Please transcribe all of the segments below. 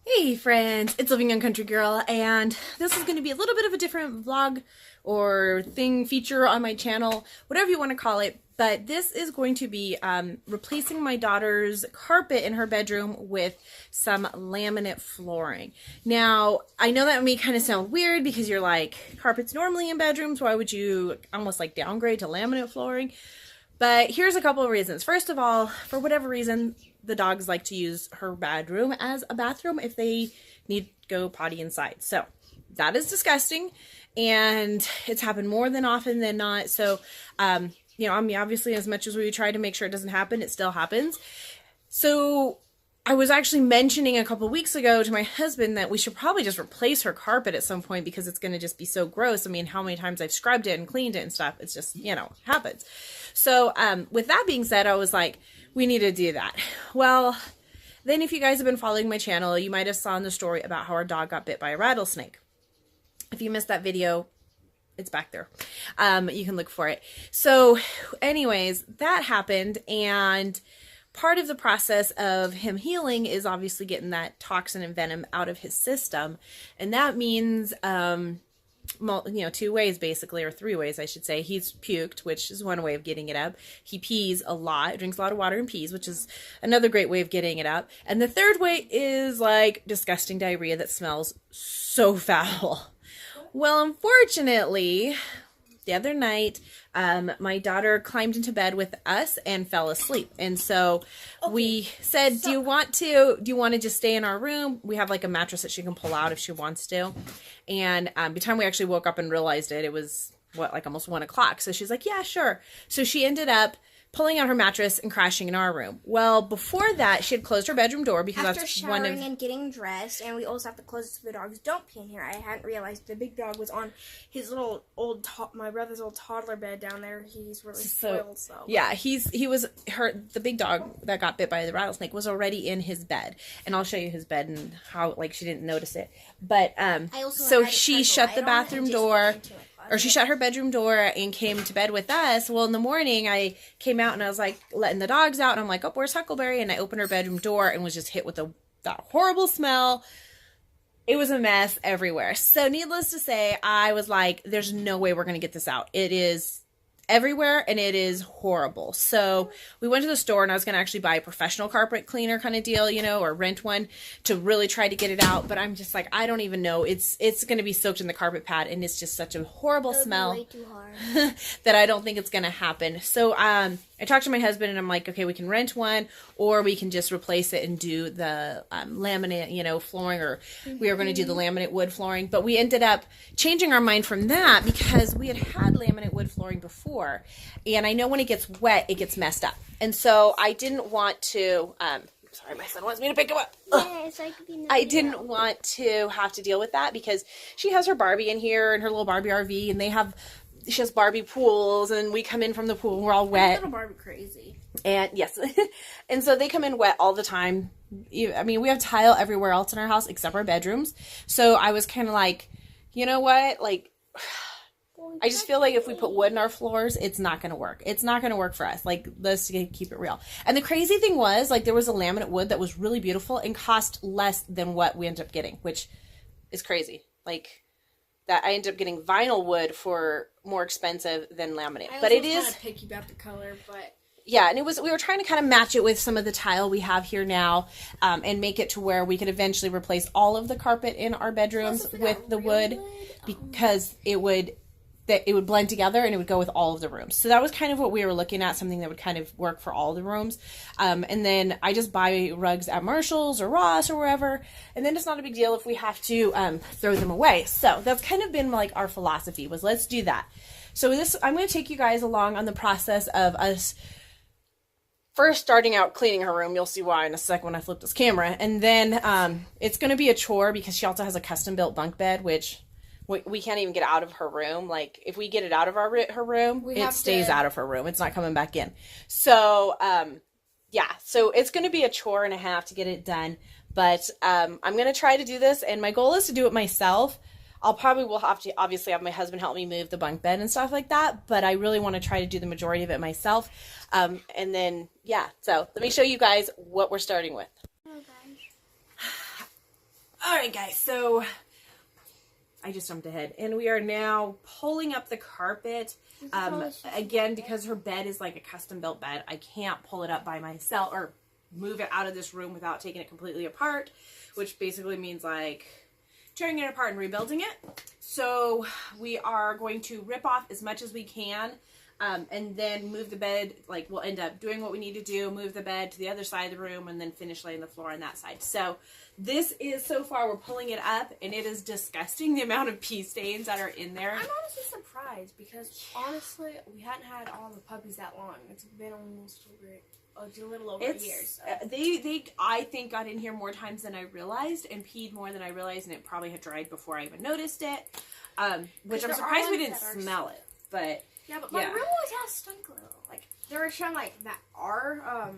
Hey friends, it's Living Young Country Girl, and this is going to be a little bit of a different vlog or thing, feature on my channel, whatever you want to call it, but this is going to be replacing my daughter's carpet in her bedroom with some laminate flooring. Now, I know that may kind of sound weird because you're like, carpet's normally in bedrooms, why would you almost like downgrade to laminate flooring? But here's a couple of reasons. First of all, for whatever reason, the dogs like to use her bedroom as a bathroom if they need to go potty inside. So that is disgusting, and it's happened more than often than not. So, you know, I mean, obviously, as much as we try to make sure it doesn't happen, it still happens. So I was actually mentioning a couple weeks ago to my husband that we should probably just replace her carpet at some point because it's going to just be so gross. I mean, how many times I've scrubbed it and cleaned it and stuff. It's just, you know, happens. So with that being said, I was like, we need to do that. Well, then if you guys have been following my channel, you might have saw in the story about how our dog got bit by a rattlesnake. If you missed that video, it's back there. You can look for it. So anyways, that happened, and part of the process of him healing is obviously getting that toxin and venom out of his system. And that means, you know, two ways basically, or three ways I should say. He's puked, which is one way of getting it up. He pees a lot, drinks a lot of water and pees, which is another great way of getting it up. And the third way is like disgusting diarrhea that smells so foul. Well, unfortunately, the other night, my daughter climbed into bed with us and fell asleep. And so we said, do you want to just stay in our room? We have like a mattress that she can pull out if she wants to. And by the time we actually woke up and realized it, it was what, like almost 1 o'clock. So she's like, yeah, sure. So she ended up pulling out her mattress and crashing in our room. Well, before that, she had closed her bedroom door because after that's showering one of... and getting dressed, and we also have to close it so the dogs don't pee in here. I hadn't realized the big dog was on his little my brother's old toddler bed down there. He's really spoiled, so yeah, the big dog that got bit by the rattlesnake was already in his bed, and I'll show you his bed and how like she didn't notice it. But so she shut the bathroom door. Or she shut her bedroom door and came to bed with us. Well, in the morning, I came out and I was like letting the dogs out. And I'm like, oh, where's Huckleberry? And I opened her bedroom door and was just hit with that horrible smell. It was a mess everywhere. So needless to say, I was like, there's no way we're going to get this out. It is everywhere and it is horrible. So we went to the store and I was going to actually buy a professional carpet cleaner kind of deal, you know, or rent one to really try to get it out. But I'm just like, I don't even know. It's going to be soaked in the carpet pad and it's just such a horrible smell way too hard. that I don't think it's going to happen. So I talked to my husband and I'm like, okay, we can rent one or we can just replace it and do the laminate, you know, flooring, or we were going to do the laminate wood flooring. But we ended up changing our mind from that because we had laminate wood flooring before. And I know when it gets wet, it gets messed up. And so I didn't want to, sorry, my son wants me to pick him up. Yeah, it's like I didn't want to have to deal with that because she has her Barbie in here and her little Barbie RV, and she has Barbie pools, and we come in from the pool and we're all wet. Little Barbie crazy. And yes, and so they come in wet all the time. I mean, we have tile everywhere else in our house except our bedrooms. So I was kind of like, you know what, like, I just feel like if we put wood in our floors, it's not going to work. It's not going to work for us. Like, let's keep it real. And the crazy thing was, like, there was a laminate wood that was really beautiful and cost less than what we ended up getting, which is crazy. Like, that I ended up getting vinyl wood for more expensive than laminate. But it is kind of picky about the color, but yeah, and we were trying to kind of match it with some of the tile we have here now, and make it to where we could eventually replace all of the carpet in our bedrooms with the wood, because it would blend together and it would go with all of the rooms. So that was kind of what we were looking at, something that would kind of work for all the rooms. And then I just buy rugs at Marshall's or Ross or wherever, and then it's not a big deal if we have to throw them away. So that's kind of been like our philosophy, was let's do that. So I'm going to take you guys along on the process of us first starting out cleaning her room. You'll see why in a second when I flip this camera. And then it's going to be a chore because she also has a custom built bunk bed, which we can't even get out of her room. Like, if we get it out of her room, it stays out of her room. It's not coming back in. So, yeah. So it's going to be a chore and a half to get it done. But I'm going to try to do this. And my goal is to do it myself. Will have to obviously have my husband help me move the bunk bed and stuff like that. But I really want to try to do the majority of it myself. And then, yeah. So let me show you guys what we're starting with. oh gosh. right, guys, so I just jumped ahead, and we are now pulling up the carpet. Again, because her bed is like a custom built bed, I can't pull it up by myself or move it out of this room without taking it completely apart, which basically means like tearing it apart and rebuilding it. So we are going to rip off as much as we can, and then move the bed. Like, we'll end up doing what we need to do, move the bed to the other side of the room, and then finish laying the floor on that side. So this is, so far, we're pulling it up, and it is disgusting the amount of pee stains that are in there. I'm honestly surprised because, honestly, we hadn't had all the puppies that long. It's been almost a little over a year. So. They I think, got in here more times than I realized and peed more than I realized, and it probably had dried before I even noticed it, which I'm surprised we didn't smell it. But yeah, but my room always has stunk a little. Like, there were some, like, that are,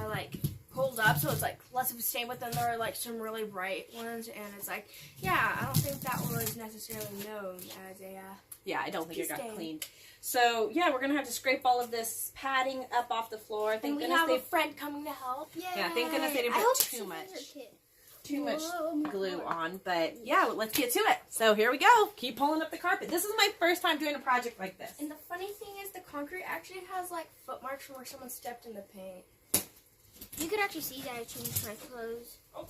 like, pulled up, so it's, like, less of a stain, but then there are, like, some really bright ones, and it's like, yeah, I don't think that was necessarily known as a, yeah, I don't think it got cleaned. So, yeah, we're going to have to scrape all of this padding up off the floor. Thank goodness we have a friend coming to help. Yay. Yeah, thank goodness they didn't put too much glue on. But, yeah, let's get to it. So, here we go. Keep pulling up the carpet. This is my first time doing a project like this. And the funny thing is the concrete actually has, like, footmarks from where someone stepped in the paint. You could actually see that I changed my clothes. Oh.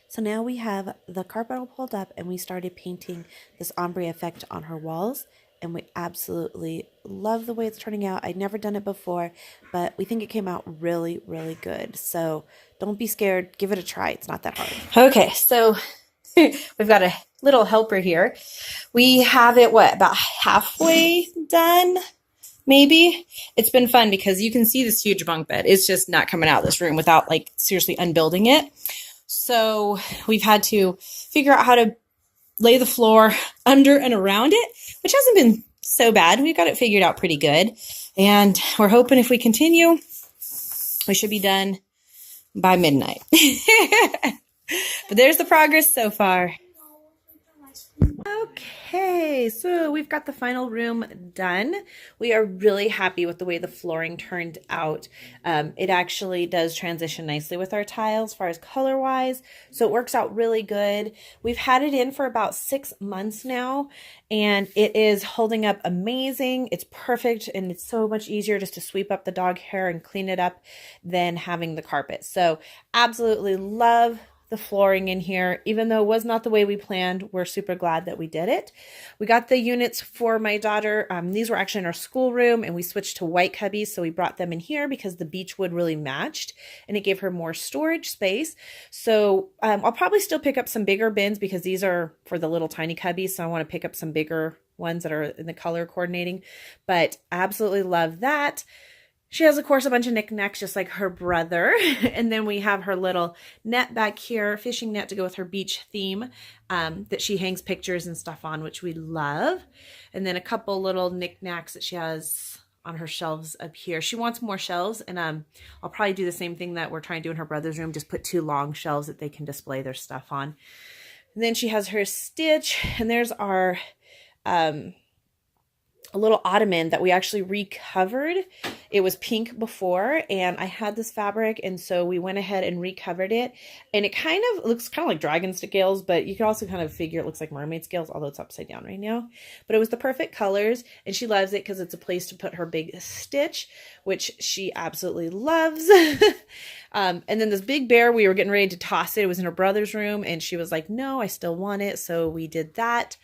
So now we have the carpet all pulled up and we started painting this ombre effect on her walls. And we absolutely love the way it's turning out. I'd never done it before, but we think it came out really, really good. So don't be scared. Give it a try. It's not that hard. Okay, so we've got a little helper here. We have it, about halfway done? Maybe. It's been fun because you can see this huge bunk bed. It's just not coming out of this room without, like, seriously unbuilding it. So we've had to figure out how to lay the floor under and around it, which hasn't been so bad. We've got it figured out pretty good. And we're hoping if we continue, we should be done by midnight. But there's the progress so far. Okay, so we've got the final room done. We are really happy with the way the flooring turned out. It actually does transition nicely with our tiles as far as color-wise, so it works out really good. We've had it in for about 6 months now, and it is holding up amazing. It's perfect, and it's so much easier just to sweep up the dog hair and clean it up than having the carpet. So absolutely love the flooring in here. Even though it was not the way we planned, we're super glad that we did it. We got the units for my daughter. These were actually in our schoolroom, and we switched to white cubbies, so we brought them in here because the beech wood really matched and it gave her more storage space. So I'll probably still pick up some bigger bins because these are for the little tiny cubbies, so I want to pick up some bigger ones that are in the color coordinating, but absolutely love that. She has, of course, a bunch of knickknacks just like her brother. And then we have her little net back here, fishing net to go with her beach theme, that she hangs pictures and stuff on, which we love. And then a couple little knickknacks that she has on her shelves up here. She wants more shelves, and I'll probably do the same thing that we're trying to do in her brother's room, just put 2 long shelves that they can display their stuff on. And then she has her Stitch, and there's our a little ottoman that we actually recovered. It was pink before, and I had this fabric, and so we went ahead and recovered it, and it kind of looks kind of like dragon scales, but you can also kind of figure it looks like mermaid scales, although it's upside down right now. But it was the perfect colors, and she loves it because it's a place to put her big Stitch, which she absolutely loves. And then this big bear, we were getting ready to toss it. It was in her brother's room, and she was like, no, I still want it, so we did that.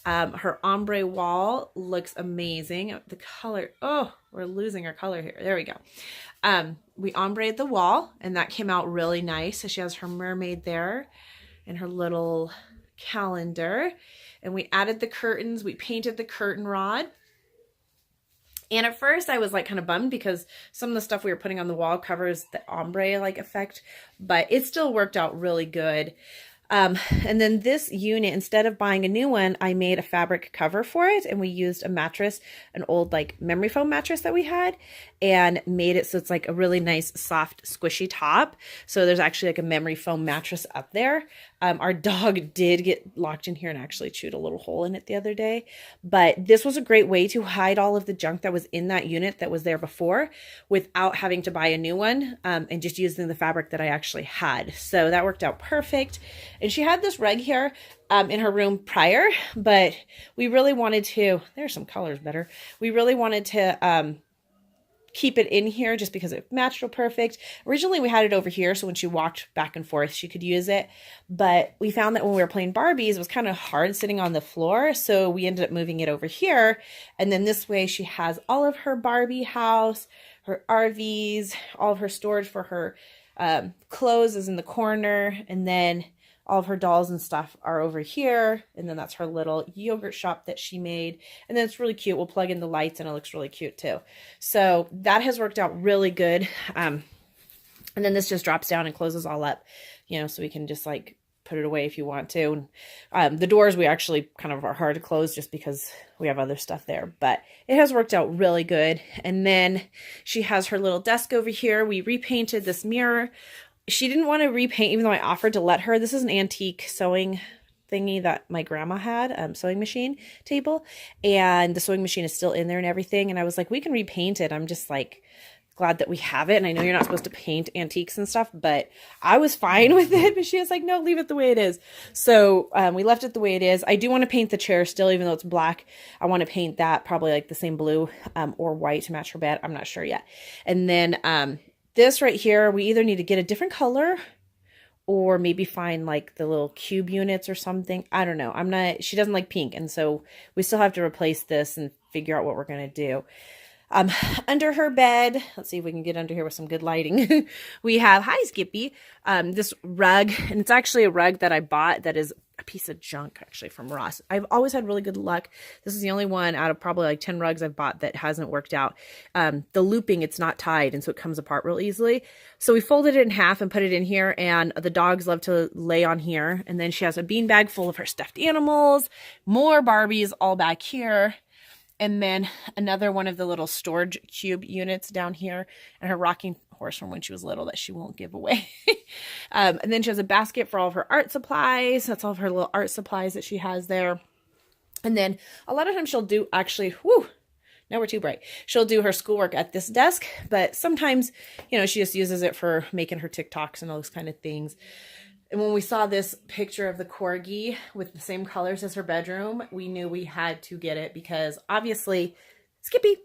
Her ombre wall looks amazing. The color, oh, we're losing our color here. There we go. We ombre'd the wall, and that came out really nice. So she has her mermaid there and her little calendar. And we added the curtains. We painted the curtain rod. And at first I was like kind of bummed because some of the stuff we were putting on the wall covers the ombre like effect, but it still worked out really good. And then this unit, instead of buying a new one, I made a fabric cover for it, and we used a mattress, an old like memory foam mattress that we had, and made it so it's like a really nice, soft, squishy top. So there's actually like a memory foam mattress up there. Our dog did get locked in here and actually chewed a little hole in it the other day, but this was a great way to hide all of the junk that was in that unit that was there before without having to buy a new one, and just using the fabric that I actually had. So that worked out perfect. And she had this rug here in her room prior, but we really wanted to, there's some colors better. We really wanted to keep it in here just because it matched real perfect. Originally we had it over here, so when she walked back and forth she could use it, but we found that when we were playing Barbies it was kind of hard sitting on the floor, so we ended up moving it over here. And then this way she has all of her Barbie house, her RVs, all of her storage for her clothes is in the corner, and then all of her dolls and stuff are over here. And then that's her little yogurt shop that she made. And then it's really cute. We'll plug in the lights and it looks really cute too. So that has worked out really good. And then this just drops down and closes all up, you know, so we can just like put it away if you want to. And the doors we actually kind of are hard to close just because we have other stuff there, but it has worked out really good. And then she has her little desk over here. We repainted this mirror. She didn't want to repaint, even though I offered to let her. This is an antique sewing thingy that my grandma had, sewing machine table, and the sewing machine is still in there and everything. And I was like, we can repaint it. I'm just like glad that we have it. And I know you're not supposed to paint antiques and stuff, but I was fine with it. But she was like, no, leave it the way it is. So we left it the way it is. I do want to paint the chair still, even though it's black. I want to paint that probably like the same blue or white to match her bed. I'm not sure yet. And then this right here, we either need to get a different color or maybe find like the little cube units or something. I don't know. She doesn't like pink. And so we still have to replace this and figure out what we're going to do. Under her bed, let's see if we can get under here with some good lighting. We have, hi Skippy, this rug, and it's actually a rug that I bought that is a piece of junk actually from Ross. I've always had really good luck. This is the only one out of probably like 10 rugs I've bought that hasn't worked out. The looping, it's not tied, and so it comes apart real easily. So we folded it in half and put it in here, and the dogs love to lay on here. And then she has a beanbag full of her stuffed animals, more Barbies all back here. And then another one of the little storage cube units down here, and her rocking horse from when she was little that she won't give away. And then she has a basket for all of her art supplies. That's all of her little art supplies that she has there. And then a lot of times she'll do actually, now we're too bright. She'll do her schoolwork at this desk, but sometimes, you know, she just uses it for making her TikToks and all those kind of things. And when we saw this picture of the corgi with the same colors as her bedroom, we knew we had to get it because obviously, Skippy,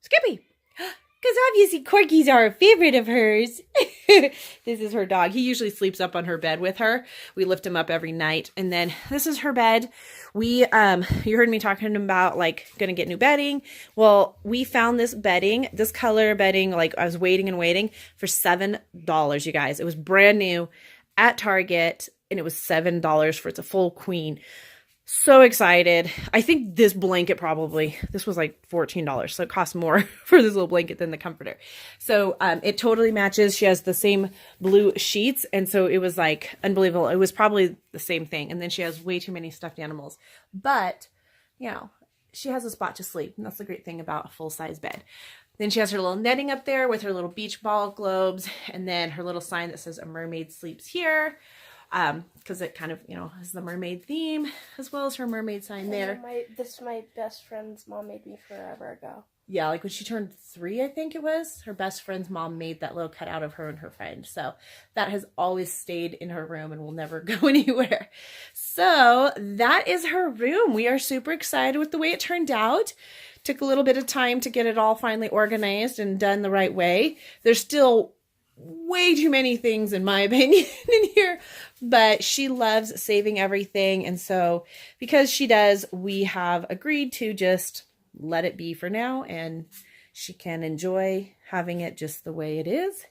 because obviously corgis are a favorite of hers. This is her dog. He usually sleeps up on her bed with her. We lift him up every night. And then this is her bed. You heard me talking about like gonna get new bedding. Well, we found this bedding, this color bedding, like I was waiting and waiting for $7, you guys. It was brand new at Target, and it was $7 for it's a full queen. So excited. I think this blanket this was like $14, so it costs more for this little blanket than the comforter. So it totally matches. She has the same blue sheets, and so it was like unbelievable. It was probably the same thing. And then she has way too many stuffed animals, but you know, she has a spot to sleep. And that's the great thing about a full-size bed. Then she has her little netting up there with her little beach ball globes, and then her little sign that says a mermaid sleeps here, because it kind of, you know, has the mermaid theme, as well as her mermaid sign there. This my best friend's mom made me forever ago. Yeah, like when she turned 3, I think it was, her best friend's mom made that little cutout of her and her friend. So that has always stayed in her room and will never go anywhere. So that is her room. We are super excited with the way it turned out. Took a little bit of time to get it all finally organized and done the right way. There's still way too many things, in my opinion, in here, but she loves saving everything. And so because she does, we have agreed to just let it be for now, and she can enjoy having it just the way it is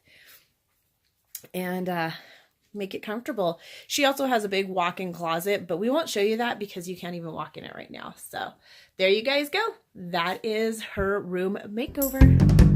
and make it comfortable. She also has a big walk-in closet, but we won't show you that because you can't even walk in it right now. So there you guys go. That is her room makeover.